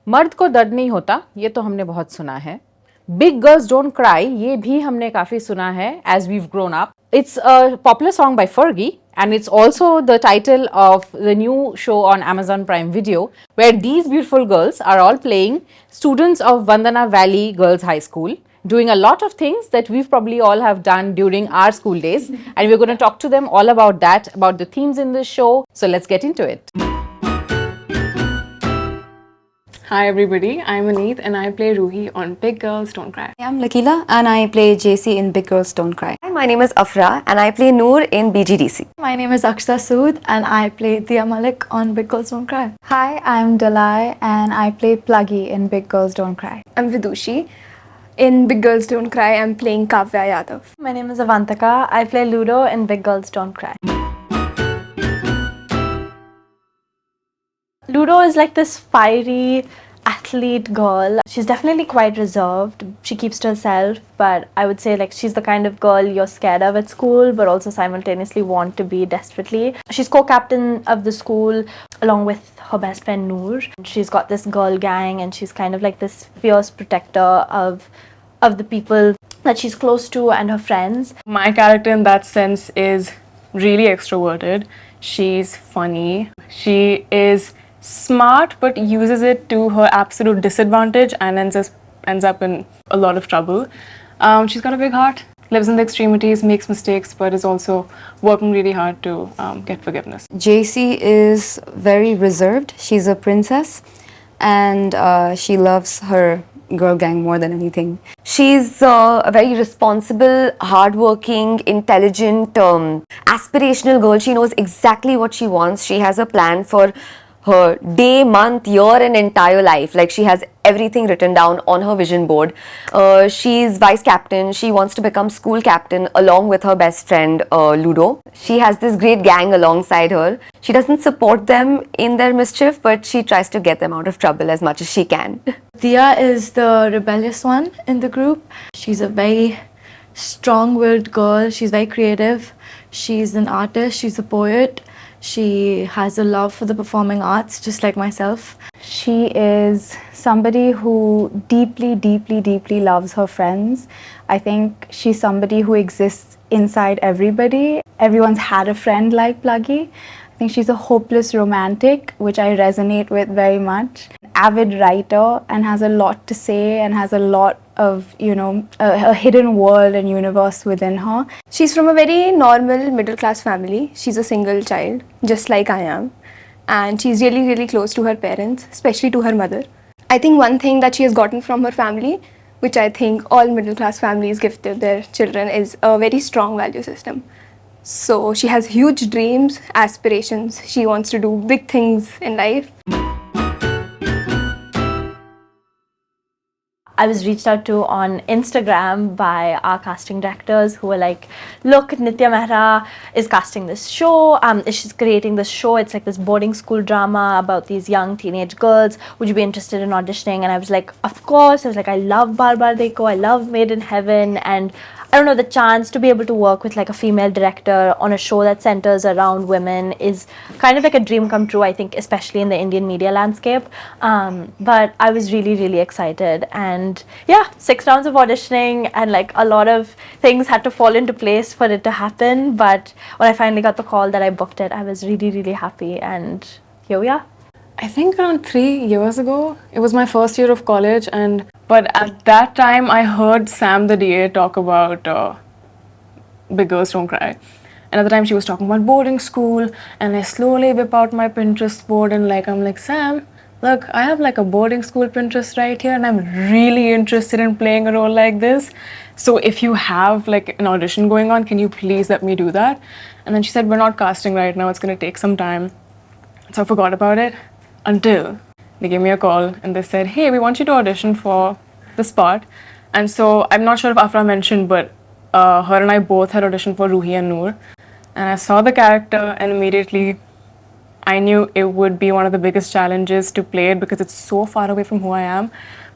मर्द को दर्द नहीं होता, ये तो हमने बहुत सुना है. Big Girls Don't Cry, ये भी हमने काफी सुना है as we've grown up. It's a popular song by Fergie and it's also the title of the new show on Amazon Prime Video where these beautiful girls are all playing students of Vandana Valley Girls High School, doing a lot of things that we've probably all have done during our school days, and we're going to talk to them all about that, about the themes in this show. So let's get into it. Hi everybody, I'm Aneet and I play Ruhi on Big Girls Don't Cry. I'm Lakila and I play JC in Big Girls Don't Cry. Hi, my name is Afra and I play Noor in BGDC. My name is Akshta Sood and I play Dia Malik on Big Girls Don't Cry. Hi, I'm Dalai and I play Pluggy in Big Girls Don't Cry. I'm Vidushi. In Big Girls Don't Cry, I'm playing Kavya Yadav. My name is Avantika. I play Ludo in Big Girls Don't Cry. Ludo is like this fiery athlete girl. She's definitely quite reserved. She keeps to herself, but I would say like she's the kind of girl you're scared of at school but also simultaneously want to be desperately. She's co-captain of the school along with her best friend Noor. She's got this girl gang and she's kind of like this fierce protector of the people that she's close to and her friends. My character in that sense is really extroverted. She's funny. She is smart but uses it to her absolute disadvantage and ends up in a lot of trouble. She's got a big heart, lives in the extremities, makes mistakes, but is also working really hard to get forgiveness. JC is very reserved. She's a princess and she loves her girl gang more than anything. She's a very responsible, hardworking, intelligent, aspirational girl. She knows exactly what she wants. She has a plan for her day, month, year and entire life. Like she has everything written down on her vision board. She's vice captain. She wants to become school captain along with her best friend Ludo. She has this great gang alongside her. She doesn't support them in their mischief, but she tries to get them out of trouble as much as she can. Dia is the rebellious one in the group. She's a very strong-willed girl. She's very creative. She's an artist. She's a poet. She has a love for the performing arts, just like myself. She is somebody who deeply, deeply, deeply loves her friends. I think she's somebody who exists inside everybody. Everyone's had a friend like Pluggy. I think she's a hopeless romantic, which I resonate with very much. Avid writer and has a lot to say and has a lot of, a hidden world and universe within her. She's from a very normal middle class family. She's a single child, just like I am. And she's really, really close to her parents, especially to her mother. I think one thing that she has gotten from her family, which I think all middle class families give to their children, is a very strong value system. So she has huge dreams, aspirations. She wants to do big things in life. I was reached out to on Instagram by our casting directors who were like, look, Nitya Mehra is casting this show. She's creating this show. It's like this boarding school drama about these young teenage girls. Would you be interested in auditioning? And I was like, of course. I was like, I love Bar Bar Dekho. I love Made in Heaven. And I don't know, the chance to be able to work with like a female director on a show that centers around women is kind of like a dream come true, I think, especially in the Indian media landscape. But I was really, really excited. And yeah, 6 rounds of auditioning and like a lot of things had to fall into place for it to happen. But when I finally got the call that I booked it, I was really, really happy. And here we are. I think around 3 years ago, it was my first year of college, but at that time I heard Sam the DA talk about Big Girls Don't Cry. And at the time she was talking about boarding school, and I slowly whip out my Pinterest board and I'm like, Sam, look, I have like a boarding school Pinterest right here and I'm really interested in playing a role like this. So if you have like an audition going on, can you please let me do that? And then she said, we're not casting right now, it's gonna take some time. So I forgot about it. Until they gave me a call and they said, hey, we want you to audition for this part. And so I'm not sure if Afra mentioned, but her and I both had auditioned for Ruhi and Noor. And I saw the character and immediately I knew it would be one of the biggest challenges to play it because it's so far away from who I am.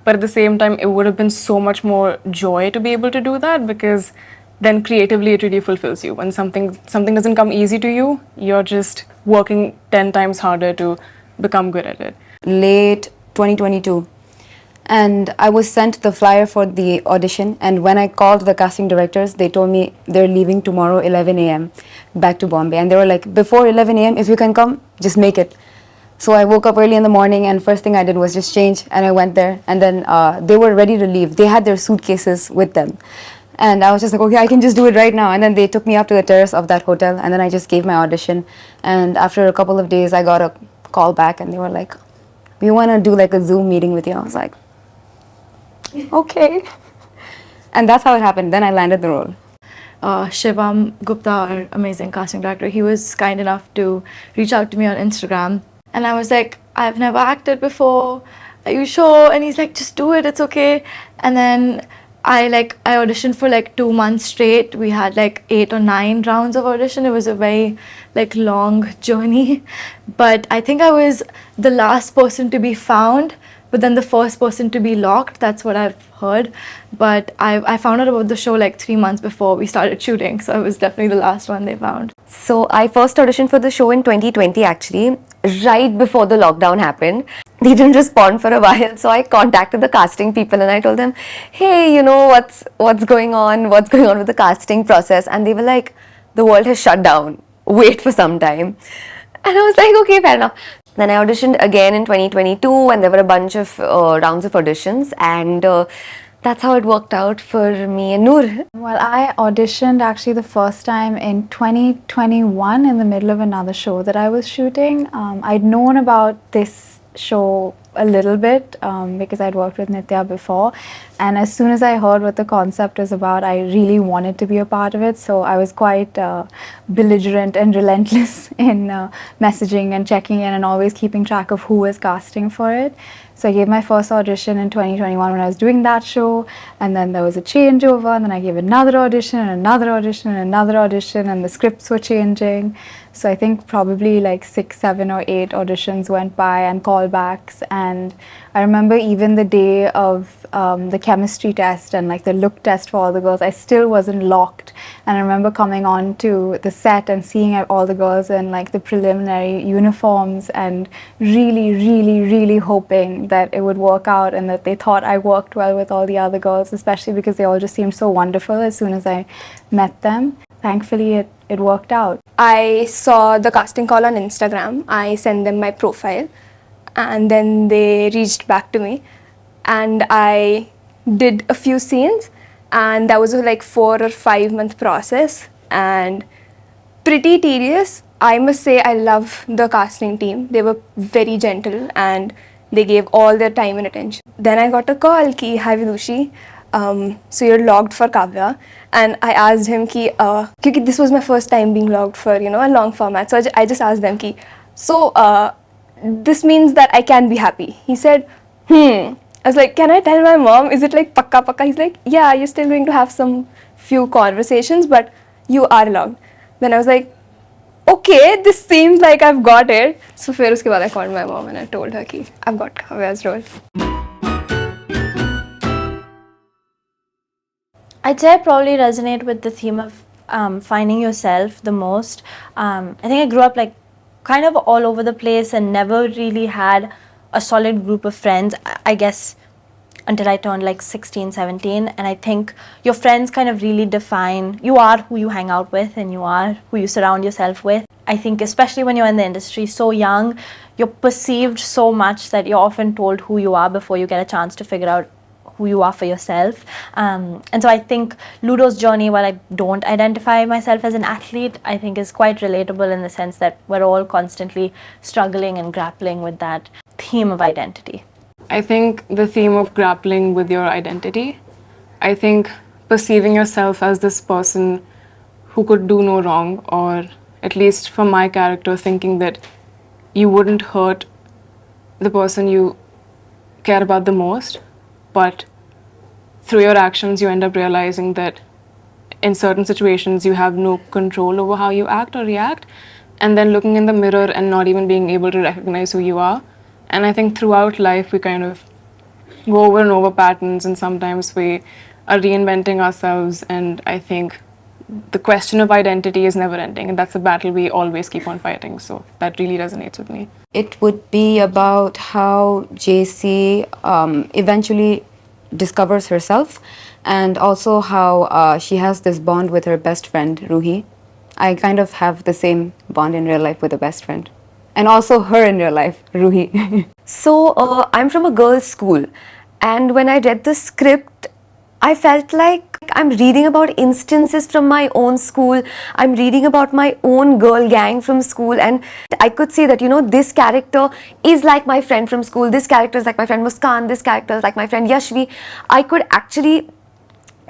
But at the same time, it would have been so much more joy to be able to do that because then creatively it really fulfills you. When something doesn't come easy to you, you're just working 10 times harder to become good at it. Late, 2022. And I was sent the flyer for the audition, and when I called the casting directors, they told me they're leaving tomorrow 11 a.m. back to Bombay, and they were like, before 11 a.m. if you can come, just make it. So I woke up early in the morning, and first thing I did was just change, and I went there, and then they were ready to leave. They had their suitcases with them, and I was just like, okay, I can just do it right now. And then they took me up to the terrace of that hotel, and then I just gave my audition. And after a couple of days, I got a call back, and they were like, we want to do like a Zoom meeting with you. I was like, okay. And that's how it happened. Then I landed the role. Shivam Gupta, our amazing casting director, he was kind enough to reach out to me on Instagram. And I was like, I've never acted before. Are you sure? And he's like, just do it. It's okay. And then I auditioned for like 2 months straight. We had like 8 or 9 rounds of audition. It was a very like long journey. But I think I was the last person to be found, but then the first person to be locked. That's what I've heard. But I found out about the show like 3 months before we started shooting. So I was definitely the last one they found. So I first auditioned for the show in 2020 actually, right before the lockdown happened. They didn't respond for a while, so I contacted the casting people and I told them, hey, you know, what's going on with the casting process? And they were like, the world has shut down, wait for some time. And I was like, okay, fair enough. Then I auditioned again in 2022 and there were a bunch of rounds of auditions, and that's how it worked out for me and Noor. Well, I auditioned actually the first time in 2021 in the middle of another show that I was shooting. I'd known about this show a little bit because I'd worked with Nitya before, and as soon as I heard what the concept is about, I really wanted to be a part of it. So I was quite belligerent and relentless in messaging and checking in and always keeping track of who was casting for it. So I gave my first audition in 2021 when I was doing that show, and then there was a changeover, and then I gave another audition and another audition and another audition, and the scripts were changing. So I think probably like 6, 7 or 8 auditions went by and callbacks. And I remember even the day of the chemistry test and like the look test for all the girls, I still wasn't locked. And I remember coming on to the set and seeing all the girls in like the preliminary uniforms and really, really, really hoping that it would work out and that they thought I worked well with all the other girls, especially because they all just seemed so wonderful as soon as I met them. Thankfully, it worked out. I saw the casting call on Instagram. I sent them my profile, and then they reached back to me, and I did a few scenes, and that was a like 4 or 5 month process and pretty tedious. I must say I love the casting team. They were very gentle and they gave all their time and attention. Then I got a call ki, hi Vidushi, so you're logged for Kavya. And I asked him ki, because this was my first time being logged for, you know, a long format. So I just asked them ki, so this means that I can be happy. He said, I was like, can I tell my mom? Is it like pakka pakka? He's like, yeah, you're still going to have some few conversations, but you are logged. Then I was like, okay, this seems like I've got it. So फिर उसके बाद I called my mom and I told her कि I've got Kavya's role. I'd say I probably resonate with the theme of finding yourself the most. I think I grew up like kind of all over the place and never really had a solid group of friends, I guess, until I turned like 16, 17. And I think your friends kind of really define, you are who you hang out with and you are who you surround yourself with. I think especially when you're in the industry so young, you're perceived so much that you're often told who you are before you get a chance to figure out who you are for yourself. And so I think Ludo's journey, while I don't identify myself as an athlete, I think is quite relatable in the sense that we're all constantly struggling and grappling with that theme of identity. I think the theme of grappling with your identity, I think perceiving yourself as this person who could do no wrong, or at least for my character, thinking that you wouldn't hurt the person you care about the most, but through your actions you end up realizing that in certain situations you have no control over how you act or react, and then looking in the mirror and not even being able to recognize who you are. And I think throughout life we kind of go over and over patterns, and sometimes we are reinventing ourselves, and I think the question of identity is never ending, and that's a battle we always keep on fighting. So that really resonates with me. It would be about how JC eventually discovers herself, and also how she has this bond with her best friend, Ruhi. I kind of have the same bond in real life with a best friend. And also her in real life, Ruhi. So, I'm from a girls' school, and when I read the script, I felt like I'm reading about instances from my own school. I'm reading about my own girl gang from school, and I could say that, you know, this character is like my friend from school, this character is like my friend Muskan, this character is like my friend Yashvi. I could actually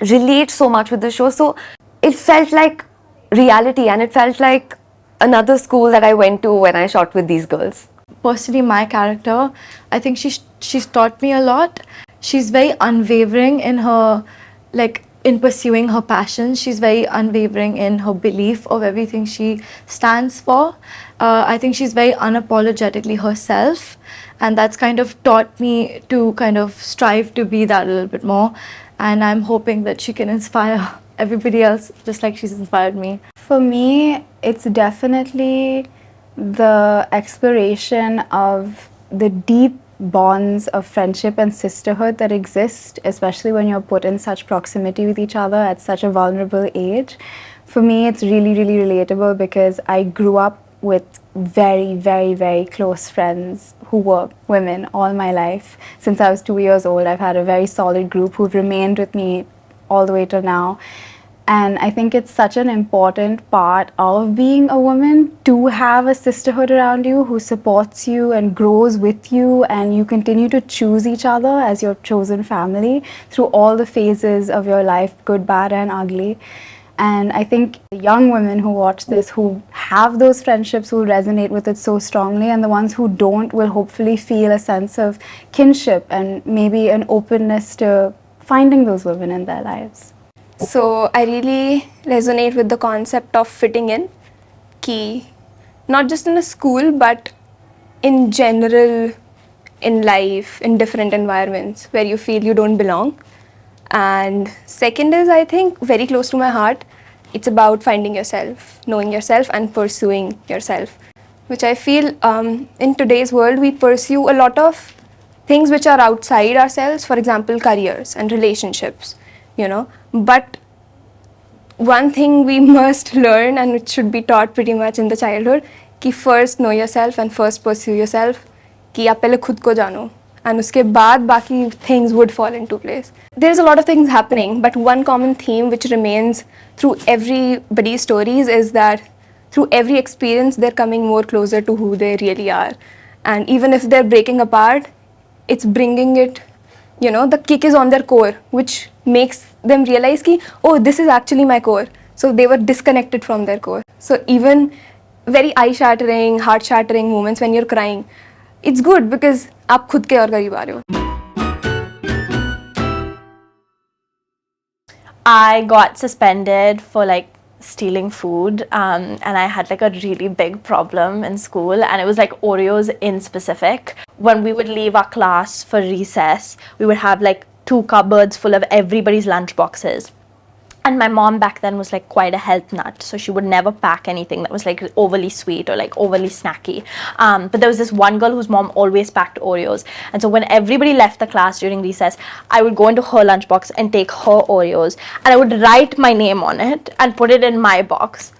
relate so much with the show. So, it felt like reality, and it felt like another school that I went to when I shot with these girls. Personally, my character, I think she's taught me a lot. She's very unwavering in her, like, in pursuing her passion. She's very unwavering in her belief of everything she stands for. I think she's very unapologetically herself, and that's kind of taught me to kind of strive to be that a little bit more. And I'm hoping that she can inspire everybody else just like she's inspired me. For me, it's definitely the exploration of the deep bonds of friendship and sisterhood that exist, especially when you're put in such proximity with each other at such a vulnerable age. For me, it's really, really relatable because I grew up with very, very, very close friends who were women all my life. Since I was 2 years old, I've had a very solid group who've remained with me all the way till now. And I think it's such an important part of being a woman to have a sisterhood around you who supports you and grows with you, and you continue to choose each other as your chosen family through all the phases of your life, good, bad, and ugly. And I think young women who watch this, who have those friendships, will resonate with it so strongly, and the ones who don't will hopefully feel a sense of kinship and maybe an openness to finding those women in their lives. So I really resonate with the concept of fitting in, ki not just in a school but in general in life, in different environments where you feel you don't belong. And second is, I think, very close to my heart, it's about finding yourself, knowing yourself and pursuing yourself, which I feel in today's world we pursue a lot of things which are outside ourselves, for example careers and relationships, you know. But one thing we must learn, and it should be taught pretty much in the childhood, कि first know yourself and first pursue yourself, कि आप पहले खुद को जानो, and उसके बाद बाकी things would fall into place. There's a lot of things happening, but one common theme which remains through everybody's stories is that through every experience they're coming more closer to who they really are. And even if they're breaking apart, it's bringing it, you know, the kick is on their core, which makes them realize ki, oh, this is actually my core. So they were disconnected from their core. So even very eye-shattering, heart-shattering moments when you're crying, it's good because आप खुद के और करीब आ रहे हो. I got suspended for like stealing food, and I had like a really big problem in school, and it was like Oreos in specific. When we would leave our class for recess, we would have like 2 cupboards full of everybody's lunch boxes. And my mom back then was like quite a health nut, so she would never pack anything that was like overly sweet or like overly snacky. But there was this one girl whose mom always packed Oreos, and so when everybody left the class during recess, I would go into her lunchbox and take her Oreos, and I would write my name on it and put it in my box.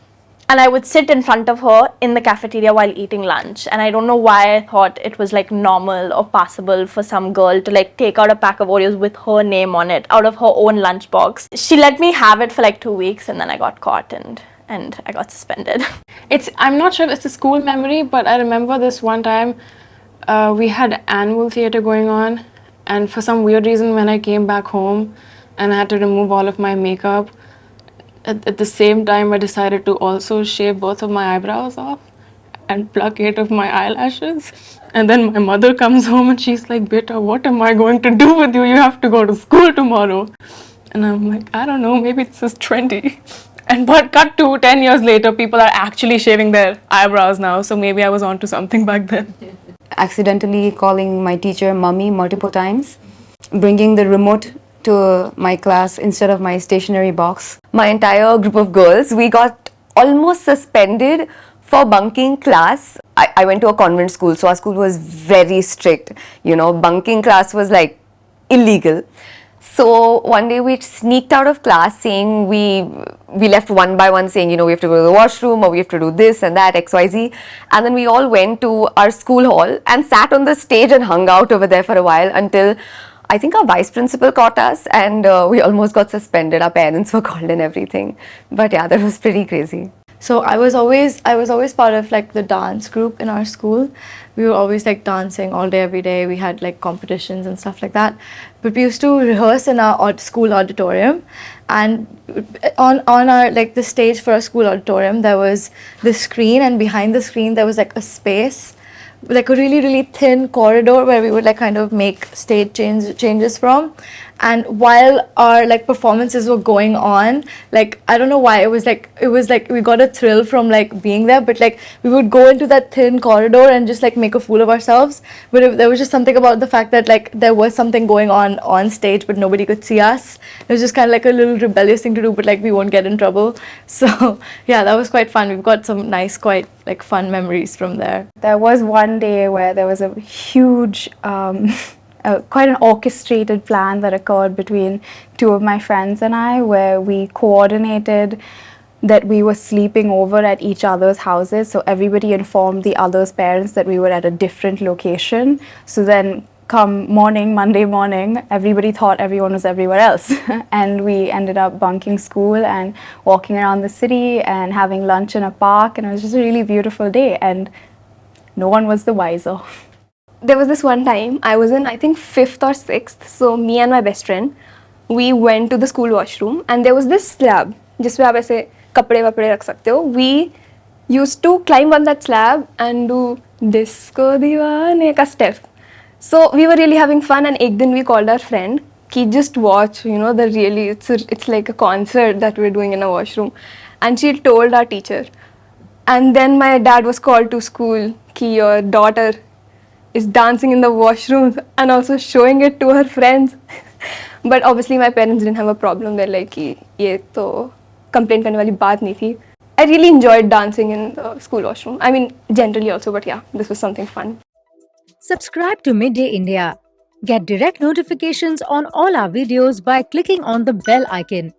And I would sit in front of her in the cafeteria while eating lunch. And I don't know why I thought it was like normal or possible for some girl to like take out a pack of Oreos with her name on it out of her own lunchbox. She let me have it for like 2 weeks, and then I got caught and I got suspended. I'm not sure if it's a school memory, but I remember this one time we had annual theatre going on, and for some weird reason when I came back home and I had to remove all of my makeup, at the same time I decided to also shave both of my eyebrows off and pluck 8 of my eyelashes. And then my mother comes home and she's like, "Beta, what am I going to do with you? You have to go to school tomorrow." And I'm like, I don't know, maybe this is trendy. And but cut to 10 years later, people are actually shaving their eyebrows now, so maybe I was onto something back then. Accidentally calling my teacher mummy multiple times, bringing the remote to my class instead of my stationery box. My entire group of girls, we got almost suspended for bunking class. I went to a convent school, so our school was very strict. You know, bunking class was like illegal. So one day we sneaked out of class saying we left one by one saying, you know, we have to go to the washroom or we have to do this and that, XYZ. And then we all went to our school hall and sat on the stage and hung out over there for a while until I think our vice principal caught us and we almost got suspended. Our parents were called and everything. But yeah, that was pretty crazy. So I was always part of like the dance group in our school. We were always like dancing all day, every day. We had like competitions and stuff like that. But we used to rehearse in our school auditorium, and on our like the stage for our school auditorium there was this screen, and behind the screen there was like a space, like a really thin corridor where we would like kind of make stage changes from. And while our like performances were going on, like I don't know why it was like we got a thrill from like being there, but like we would go into that thin corridor and just like make a fool of ourselves. But there was just something about the fact that like there was something going on stage but nobody could see us. It was just kind of like a little rebellious thing to do, but like we won't get in trouble. So yeah, that was quite fun. We've got some nice, quite like fun memories from there. There was one day where there was a huge, quite an orchestrated plan that occurred between two of my friends and I, where we coordinated that we were sleeping over at each other's houses. So everybody informed the other's parents that we were at a different location. So then come morning, Monday morning, everybody thought everyone was everywhere else. And we ended up bunking school and walking around the city and having lunch in a park. And it was just a really beautiful day. And no one was the wiser. There was this one time, I was in I think 5th or 6th, so me and my best friend, we went to the school washroom and there was this slab जिसपे आप ऐसे कपड़े वपड़े रख सकते हो. We used to climb on that slab and do disco दीवाने का step. So we were really having fun, and एक दिन we called our friend कि just watch, you know, it's like a concert that we're doing in a washroom. And she told our teacher. And then my dad was called to school कि your daughter is dancing in the washroom and also showing it to her friends. But obviously my parents didn't have a problem. They're like कि ये तो complain करने वाली बात नहीं थी. I really enjoyed dancing in the school washroom. I mean, generally also, but yeah, this was something fun. Subscribe to Midday India. Get direct notifications on all our videos by clicking on the bell icon.